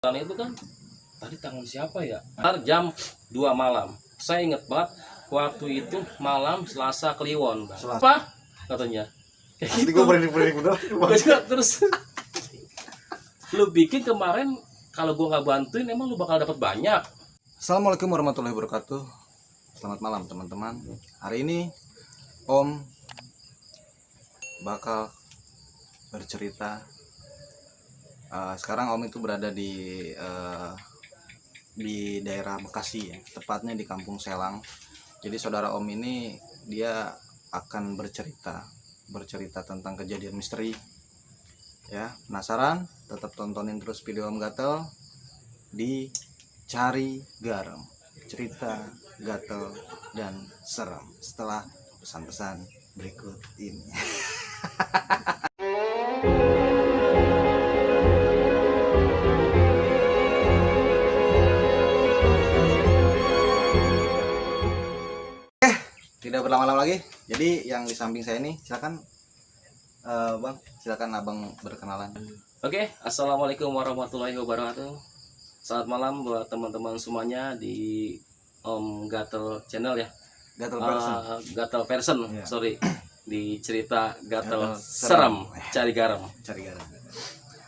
Karena itu kan tadi tangan siapa ya? Ntar jam 2 malam. Saya inget banget waktu itu malam Selasa Kliwon. Selasa. Apa? Katanya. Kayak Nanti gitu. gue berani bener. Gua juga terus. Lu bikin kemarin kalau gua nggak bantuin emang lu bakal dapat banyak. Assalamualaikum warahmatullahi wabarakatuh. Selamat malam teman-teman. Hari ini Om bakal bercerita. Sekarang Om itu berada di daerah Bekasi ya, tepatnya di Kampung Selang. Jadi saudara Om ini dia akan bercerita tentang kejadian misteri. Ya, penasaran? Tetap tontonin terus video Om Gatel di Cari Garam. Cerita gatel dan seram setelah pesan-pesan berikut ini. Tidak berlama-lama lagi. Jadi yang di samping saya ini silakan Bang, silakan Abang berkenalan. Oke, assalamualaikum warahmatullahi wabarakatuh. Selamat malam buat teman-teman semuanya di Om Gatel channel ya. Gatel person. Gatel version, Iya. sorry. Di cerita Gatel Gatel Seram, Seram. Cari Garam. Cari Garam.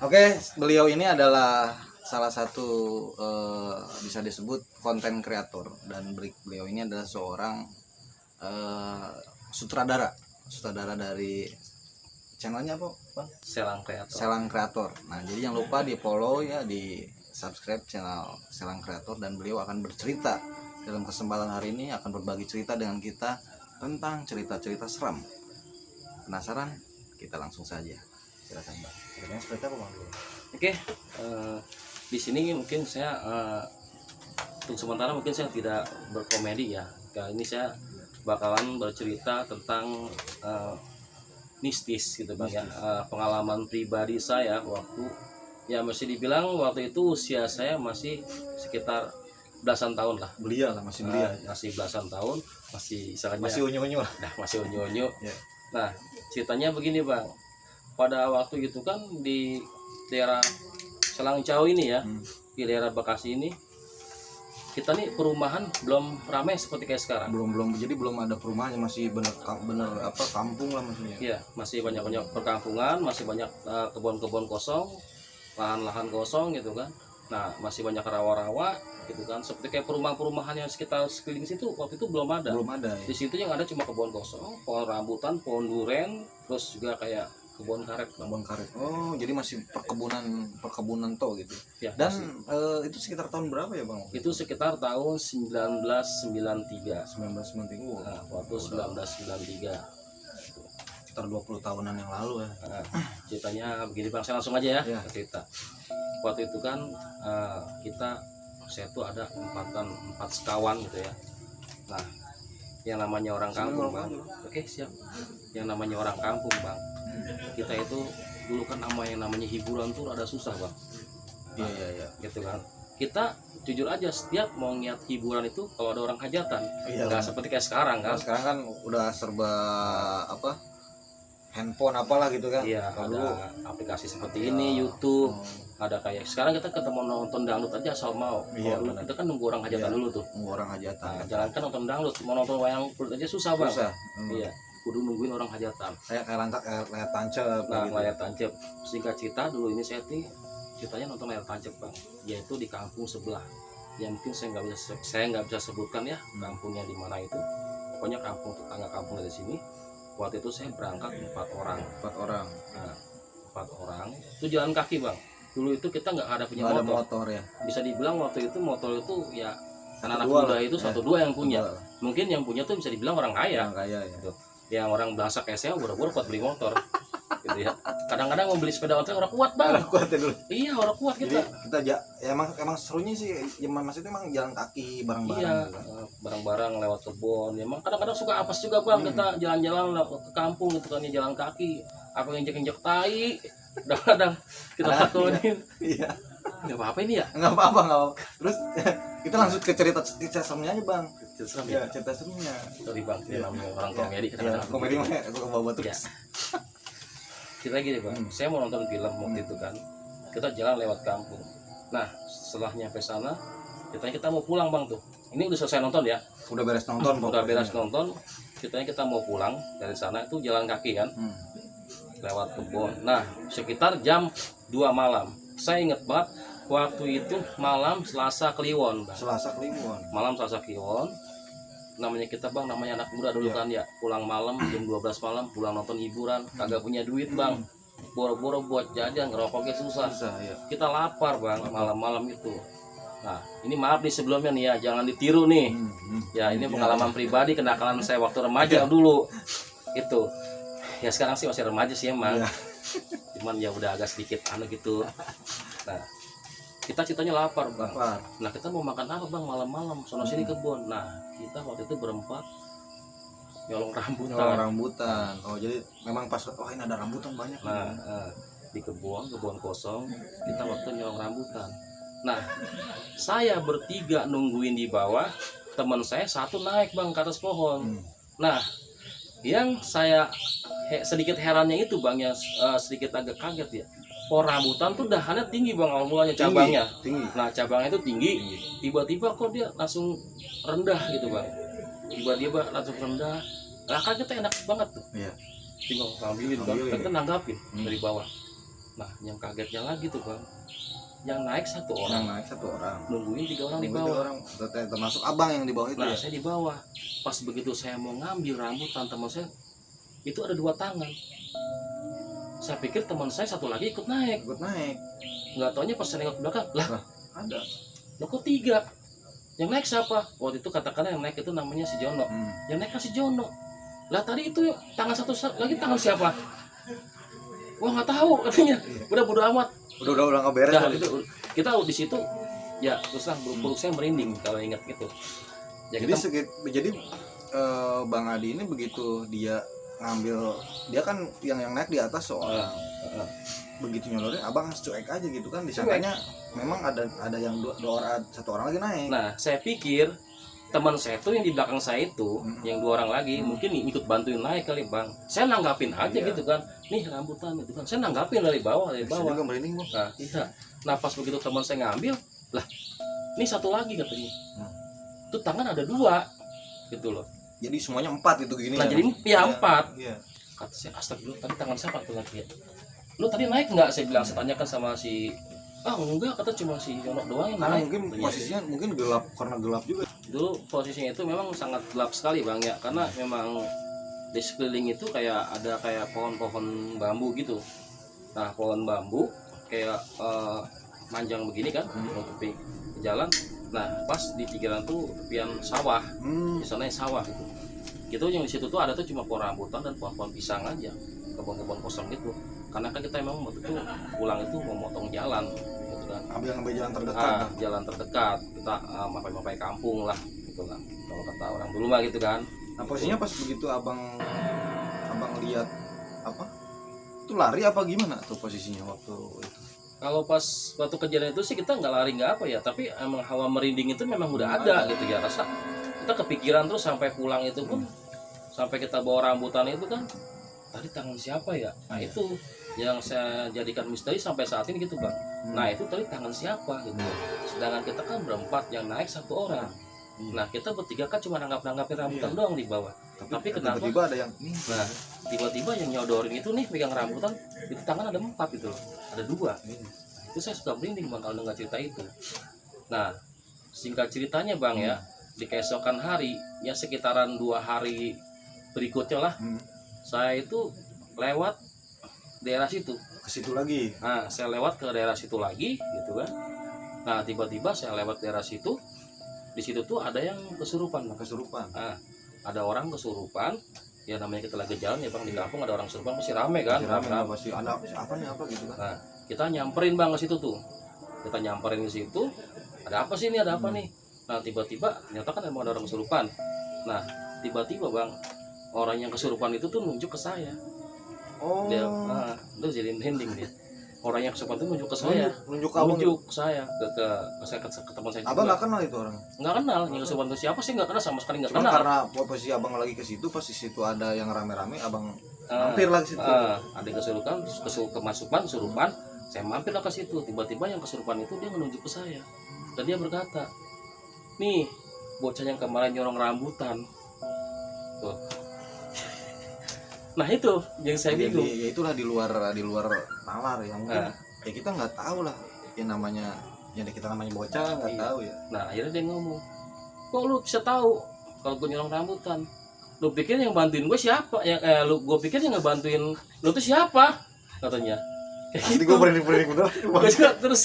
Oke, beliau ini adalah salah satu bisa disebut konten kreator, dan beliau ini adalah seorang sutradara dari channelnya apa, Bang? Selang Kreator. Selang Kreator. Nah, jadi jangan lupa di follow ya, di subscribe channel Selang Kreator, dan beliau akan bercerita dalam kesempatan hari ini, akan berbagi cerita dengan kita tentang cerita-cerita seram. Penasaran? Kita langsung saja. Silakan, Bang. Ceritanya seperti apa, Bang? Oke, di sini mungkin saya untuk sementara mungkin saya tidak berkomedi ya. Kali ini saya bakalan bercerita tentang mistis gitu Bang ya. Pengalaman pribadi saya waktu ya masih dibilang waktu itu usia saya masih sekitar belasan tahun lah. Belia lah, masih belia. Masih belasan tahun, masih istilahnya Masih unyu-unyu lah. nah, masih unyu-unyu. Ya. Nah, ceritanya begini Bang. Pada waktu itu kan di daerah Selang Cau ini ya, di daerah Bekasi ini, kita nih perumahan belum ramai seperti kayak sekarang. Jadi belum ada perumahannya, masih bener apa, kampung lah maksudnya. Iya, masih banyak perkampungan, masih banyak kebun-kebun kosong, lahan-lahan kosong gitu kan. Nah, masih banyak rawa-rawa gitu kan. Seperti kayak perumahan-perumahan yang sekitar sekeliling situ waktu itu belum ada. Ya. Di situ yang ada cuma kebun kosong, pohon rambutan, pohon duren, terus juga kayak kebun karet. Kebun karet. Oh, jadi masih perkebunan toh gitu. Ya, Dan masih. itu sekitar tahun berapa ya, Bang? Itu sekitar tahun 1993. 1993. Nah, waktu 1993. Sekitar 20 tahunan yang lalu ya. Nah, ceritanya begini Bang, saya langsung aja ya, Ya. cerita. Waktu itu kan saya tuh ada empat sekawan gitu ya. Nah, yang namanya orang kampung Bang. Oke, siap. Yang namanya orang kampung Bang. Kita itu dulu kan yang namanya hiburan tuh ada susah Bang. Iya. Gitu kan. Kita jujur aja setiap mau ngiat hiburan itu kalau ada orang hajatan. Iya, Nggak seperti kayak sekarang kan. Nah, sekarang kan udah serba apa? Handphone apalah gitu kan. Iya, Lalu ada aplikasi seperti ini, YouTube. Ada kayak sekarang kita ketemu nonton dangdut aja asal mau. Iya, Kalau dulu benar. kita kan nunggu orang hajatan Iya. dulu tuh. orang hajatan. Nah, jalan kan nonton dangdut, mau nonton wayang kulit aja susah Bang. Susah. Iya, kudu nungguin orang hajatan. Kayak layar tancap Nah, gitu. layar tancap. Singkat cerita dulu ini saya ceritanya nonton layar tancap Bang. Yaitu di kampung sebelah. Ya mungkin saya nggak bisa sebutkan ya kampungnya di mana itu. Pokoknya tetangga kampung dari sini. Waktu itu saya berangkat 4 orang. 4 orang. Nah, 4 orang itu jalan kaki Bang. Dulu itu kita nggak ada punya Nggak ada motor. motor ya. Bisa dibilang waktu itu motor itu ya anak-anak Dua muda lah, itu ya. 1-2 yang punya. Dua. Mungkin yang punya tuh bisa dibilang orang kaya. Orang kaya ya. Gitu. Yang orang belangsak kayak saya buru-buru kuat beli motor. Gitu ya. Kadang-kadang mau beli sepeda motor orang kuat Bang. Orang kuat ya dulu. Iya, orang kuat Jadi kita. ya emang serunya sih zaman Mas itu emang jalan kaki bareng-bareng Iya, gitu kan. barang-barang lewat kebun. Ya, emang kadang-kadang suka apes juga Bang kita jalan-jalan ke kampung gitu kan ya, jalan kaki. Apa injek-injek tai. Kadang-kadang kita lakuin. Iya. Enggak apa-apa ini ya. Enggak apa-apa. Terus kita langsung ke cerita seremnya aja, Bang. Serem Ya, ya. cerita seremnya. Sorry Bang, kita Iya. namanya orang komedi Iya, kadang-kadang. komedi mah aku kebawa Ya. terus. Kita gini Bang, saya mau nonton film waktu itu kan. Kita jalan lewat kampung. Nah setelah nyampe sana kita mau pulang bang tuh. Ini udah selesai nonton ya. Udah beres nonton Udah pokoknya. beres nonton. Kita mau pulang dari sana itu jalan kaki kan. Lewat kebun. Nah sekitar jam 2 malam. Saya inget banget waktu itu malam Selasa Kliwon bang. Selasa Kliwon. Malam Selasa Kliwon. Namanya kita bang, namanya anak muda dulu kan ya. Pulang malam jam 12 malam pulang nonton hiburan. Kagak punya duit bang. Boro-boro buat jajan, ngerokoknya susah. Ya. Kita lapar bang malam-malam itu. Nah ini maaf nih sebelumnya nih ya, jangan ditiru nih. Ya ini pengalaman pribadi, kenakalan saya waktu remaja dulu. Itu. Ya sekarang sih masih remaja sih emang. Cuman ya udah agak sedikit anu gitu. Nah kita ceritanya lapar bang. Nah kita mau makan apa bang malam-malam? Sono sini kebun. Nah kita waktu itu berempat nyolong rambutan. Oh jadi memang pas ini ada rambutan banyak. Nah di kebun kosong kita waktu nyolong rambutan. Nah saya bertiga nungguin di bawah, teman saya satu naik bang ke atas pohon. Nah yang saya sedikit herannya itu bang, yang sedikit agak kaget ya, pohon rambutan tuh dahannya tinggi bang, awal mulanya cabangnya tinggi. Nah cabangnya itu tinggi, tiba-tiba kok dia langsung rendah gitu bang, tiba-tiba langsung rendah. Nah kan kita enak banget tuh, tinggal ngambilin bang, kita nanggapin dari bawah. Nah yang kagetnya lagi tuh bang, yang naik satu orang, nungguin 3 orang di bawah. Termasuk abang yang di bawah itu. Nah saya di bawah. Pas begitu saya mau ngambil rambutan teman saya, itu ada 2 tangan. Saya pikir teman saya satu lagi ikut naik. Nggak taunya pas saya nengok ke belakang, lah ada. Loh kok 3? Yang naik siapa? Waktu itu katakanlah yang naik itu namanya si Jono. Yang naik kan si Jono. Lah tadi itu tangan satu lagi tangan siapa? Wah nggak tahu katanya. Udah bodo amat. Udah nggak beres. Nah, itu kita di situ ya terus lah buruk saya merinding kalau ingat gitu. Ya, jadi Bang Adi ini begitu dia ngambil, dia kan yang naik di atas soalnya. Begitu nyodorin abang cuek aja gitu kan, disangkanya memang ada yang dua orang, satu orang lagi naik. Nah saya pikir teman saya tuh yang di belakang saya itu, yang 2 orang lagi mungkin ikut bantuin naik kali bang. Saya nanggapin aja gitu kan, nih rambutan gitu kan, saya nanggapin dari bawah. Juga merinding bang. Nah iya. Nah pas begitu teman saya ngambil, lah ini satu lagi katanya, tuh tangan ada 2 gitu loh. Jadi semuanya 4 gitu gini. Nah jadi ya 4. Kata saya, astagfirullah, tadi tangan siapa tuh lagi ya? Lu tadi naik nggak? Saya bilang, saya tanyakan sama si, enggak, kata cuma si Yono doang yang naik. Mungkin posisinya mungkin gelap, karena gelap juga. Dulu posisinya itu memang sangat gelap sekali bang ya, karena memang di sekeliling itu kayak ada kayak pohon-pohon bambu gitu. Nah pohon bambu kayak manjang begini kan, menutupi jalan. Nah pas di pinggiran tuh tepian sawah, di sana yang sawah gitu. Gitu yang di situ tuh ada tuh cuma pohon rambutan dan pohon-pohon pisang aja, kebun-kebun kosong gitu. Karena kan kita memang waktu itu pulang itu memotong jalan gitu kan. Ambil jalan terdekat. Jalan terdekat, kita mapai-mapai kampung lah gitu kan. Kalau kata orang dulu mah gitu kan. Nah posisinya pas begitu abang lihat apa? Itu lari apa gimana tuh posisinya waktu itu? Kalau pas waktu kejadian itu sih kita nggak lari nggak apa ya, tapi emang hawa merinding itu memang udah ada gitu ya, rasa kita kepikiran terus sampai pulang itu pun sampai kita bawa rambutan itu kan tadi tangan siapa ya? Nah itu yang saya jadikan misteri sampai saat ini gitu bang. Nah itu tadi tangan siapa gitu. Sedangkan kita kan berempat, yang naik 1 orang. Nah kita bertiga kan cuma nanggapin rambutan doang di bawah. Tapi kenapa? Tiba-tiba ada yang nih. Nah tiba-tiba yang nyodorin itu nih pegang rambutan, itu tangan ada 4 gitu loh. Ada 2. Nah, itu saya suka merinding bang kalau dengar cerita itu. Nah singkat ceritanya bang ya, di keesokan hari ya sekitaran 2 hari berikutnya lah, saya itu lewat daerah situ. Ke situ lagi. Nah saya lewat ke daerah situ lagi gitu kan. Nah tiba-tiba saya lewat daerah situ, di situ tuh ada yang kesurupan. Nah, ada orang kesurupan. Ya namanya kita lagi jalan ya bang, di kampung ada orang kesurupan pasti rame kan. Pasti ada apa gitu kan. Nah kita nyamperin bang ke situ tuh. Kita nyamperin ke situ. Ada apa sih ini? Ada apa nih? Nah tiba-tiba ternyata kan emang ada orang kesurupan. Nah tiba-tiba bang, orang yang kesurupan itu tuh nunjuk ke saya. Dia, lu jadi merinding dia. Orang yang kesurupan itu nunjuk ke saya. Nunjuk ke saya, ke teman saya. Abang nggak kenal itu orang? Nggak kenal. Yang kesurupan itu siapa sih nggak kenal, sama sekali nggak kenal. kenal. Karena posisi abang lagi ke situ, pas di situ ada yang rame-rame, abang hampir lagi situ. Ada kesurupan, kesurupan. Saya mampirlah ke situ, tiba-tiba yang kesurupan itu dia menuju ke saya dan dia berkata, nih bocah yang kemarin nyorong rambutan tuh. Nah itu yang saya bingung. Ya itulah di luar nalar ya mungkin. Nah. Ya kita nggak tahu lah yang namanya, yang kita namanya bocah nggak Iya. tahu ya. Nah akhirnya dia ngomong, kok lu bisa tahu kalau gue nyorong rambutan? Lu pikir yang bantuin gue siapa? Gue pikir yang ngebantuin lu tuh siapa? Katanya. Kayak Nanti gitu. gue berani bener. Gue juga terus.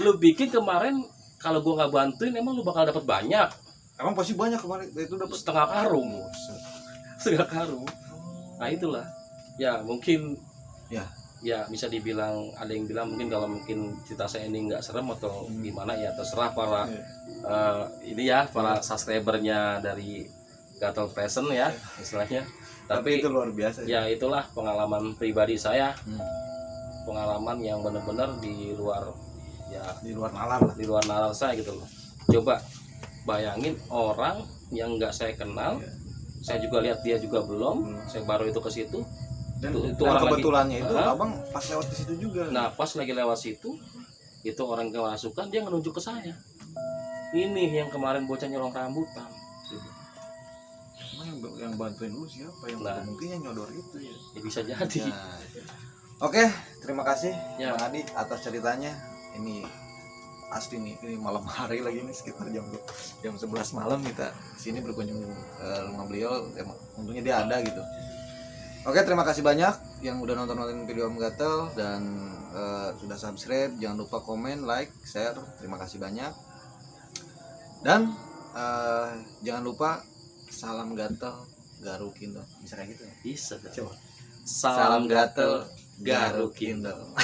Lu bikin kemarin kalau gue nggak bantuin emang lu bakal dapat banyak? Emang pasti banyak kemarin itu dapat Setengah karung. Setengah karung. Nah itulah. Ya mungkin. Ya bisa dibilang, ada yang bilang mungkin kalau mungkin cerita saya ini nggak serem atau gimana ya terserah para ini ya para subscribernya dari Gatel Present ya istilahnya. Tapi itu luar biasa. Ya itulah pengalaman pribadi saya, pengalaman yang benar-benar di luar nalar lah. Di luar nalar saya gitu loh. Coba bayangin orang yang nggak saya kenal, saya juga lihat dia juga belum, saya baru itu ke situ. Dan Itu orang kebetulannya lagi, itu abang pas lewat ke situ juga. Nah pas lagi lewat situ, itu orang kemasukan dia menunjuk ke saya. Ini yang kemarin bocah nyolong rambutan. Yang bantuin lu siapa? Yang mungkin yang nyodor itu ya. Ya bisa jadi. Oke, terima kasih Ya. Bang Adi atas ceritanya. Ini pasti nih, ini malam hari lagi nih sekitar jam 11 malam kita sini berkunjung ke rumah beliau. Untungnya dia ada gitu. Oke, terima kasih banyak yang udah nonton video Om Gatel dan sudah subscribe. Jangan lupa komen, like, share. Terima kasih banyak. Dan jangan lupa salam gatel Garuk Kindle. Bisa kayak gitu ya? Bisa. Coba. Salam gatel Garuk Kindle.